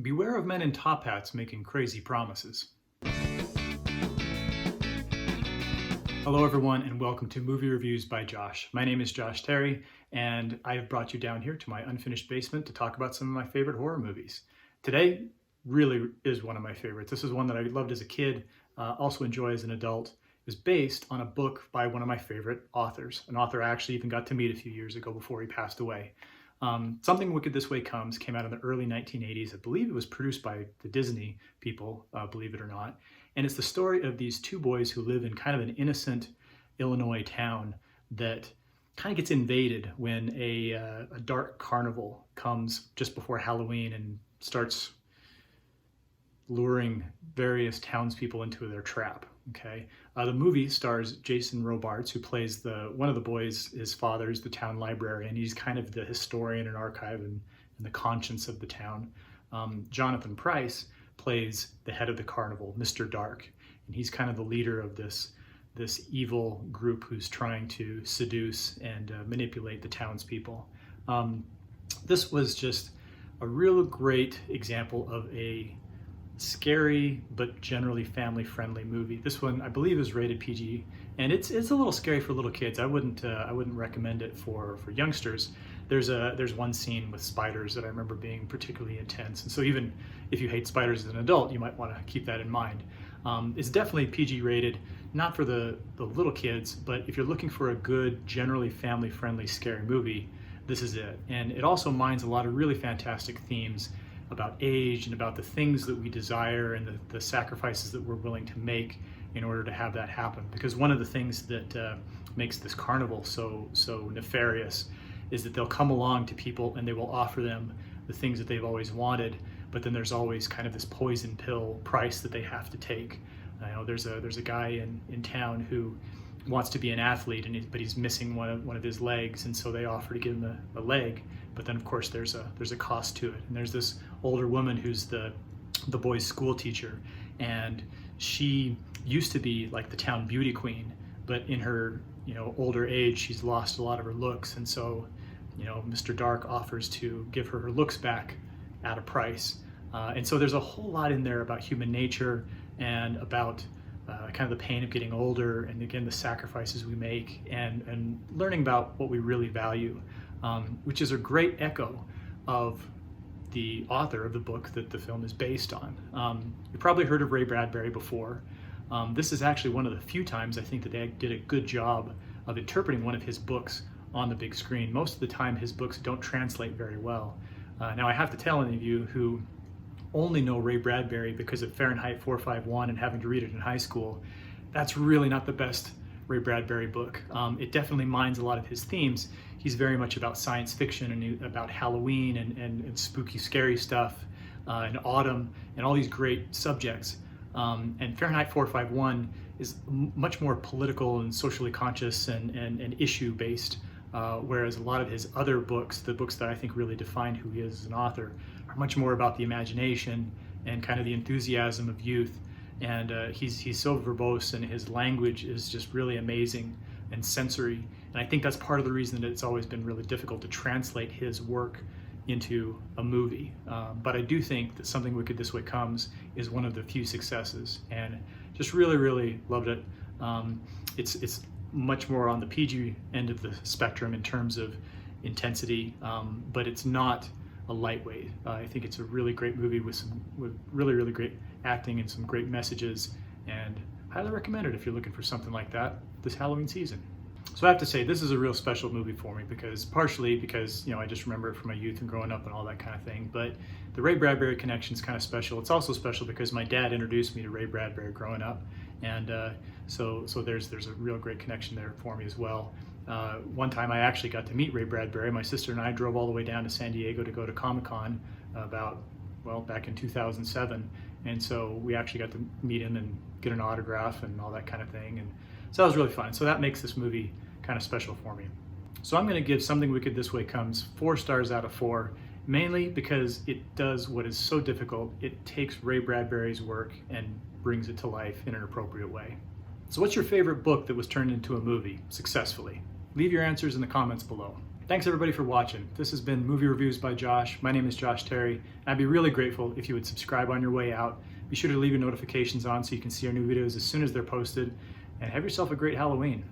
Beware of men in top hats making crazy promises. Hello, everyone, and welcome to Movie Reviews by Josh. My name is Josh Terry, and I have brought you down here to my unfinished basement to talk about some of my favorite horror movies. Today really is one of my favorites. This is one that I loved as a kid, also enjoy as an adult. It was based on a book by one of my favorite authors, an author I actually even got to meet a few years ago before he passed away. Something Wicked This Way Comes came out in the early 1980s. I believe it was produced by the Disney people, believe it or not. And it's the story of these two boys who live in kind of an innocent Illinois town that kind of gets invaded when a dark carnival comes just before Halloween and starts luring various townspeople into their trap. Okay, the movie stars Jason Robards, who plays one of the boys. His father's the town librarian. He's kind of the historian and archive and the conscience of the town. Jonathan Pryce plays the head of the carnival, Mr. Dark, and he's kind of the leader of this evil group who's trying to seduce and manipulate the townspeople. This was just a real great example of a scary but generally family-friendly movie. This one, I believe, is rated PG, and it's a little scary for little kids. I wouldn't recommend it for youngsters. There's one scene with spiders that I remember being particularly intense, and so even if you hate spiders as an adult, you might want to keep that in mind. It's definitely PG rated, not for the little kids, but if you're looking for a good, generally family-friendly scary movie, this is it. And it also mines a lot of really fantastic themes about age and about the things that we desire and the sacrifices that we're willing to make in order to have that happen. Because one of the things that makes this carnival so nefarious is that they'll come along to people and they will offer them the things that they've always wanted, but then there's always kind of this poison pill price that they have to take. There's a guy in town who wants to be an athlete, but he's missing one of his legs, and so they offer to give him a leg. But then, of course, there's a cost to it. And there's this older woman who's the boy's school teacher, and she used to be like the town beauty queen, but in her older age, she's lost a lot of her looks, and so Mr. Dark offers to give her looks back at a price. And so there's a whole lot in there about human nature and about kind of the pain of getting older, and again the sacrifices we make, and learning about what we really value, which is a great echo of the author of the book that the film is based on. You've probably heard of Ray Bradbury before. This is actually one of the few times I think that they did a good job of interpreting one of his books on the big screen. Most of the time his books don't translate very well. Now I have to tell any of you who only know Ray Bradbury because of Fahrenheit 451 and having to read it in high school, that's really not the best Ray Bradbury book. It definitely mines a lot of his themes. He's very much about science fiction and about Halloween and spooky, scary stuff, and autumn and all these great subjects. And Fahrenheit 451 is much more political and socially conscious and issue-based, whereas a lot of his other books, the books that I think really defined who he is as an author, are much more about the imagination and kind of the enthusiasm of youth. And he's so verbose, and his language is just really amazing and sensory. And I think that's part of the reason that it's always been really difficult to translate his work into a movie. But I do think that Something Wicked This Way Comes is one of the few successes, and just really, really loved it. It's much more on the PG end of the spectrum in terms of intensity, but it's not a lightweight. I think it's a really great movie with really, really great acting and some great messages, and highly recommend it if you're looking for something like that this Halloween season. So I have to say, this is a real special movie for me, partially because I just remember it from my youth and growing up and all that kind of thing, but the Ray Bradbury connection is kind of special. It's also special because my dad introduced me to Ray Bradbury growing up, and so there's a real great connection there for me as well. One time I actually got to meet Ray Bradbury. My sister and I drove all the way down to San Diego to go to Comic-Con back in 2007, and so we actually got to meet him and get an autograph and all that kind of thing, and so that was really fun. So that makes this movie kind of special for me. So I'm going to give Something Wicked This Way Comes 4 stars out of 4, mainly because it does what is so difficult. It takes Ray Bradbury's work and brings it to life in an appropriate way. So what's your favorite book that was turned into a movie successfully? Leave your answers in the comments below. Thanks everybody for watching. This has been Movie Reviews by Josh. My name is Josh Terry, and I'd be really grateful if you would subscribe on your way out. Be sure to leave your notifications on so you can see our new videos as soon as they're posted, and have yourself a great Halloween.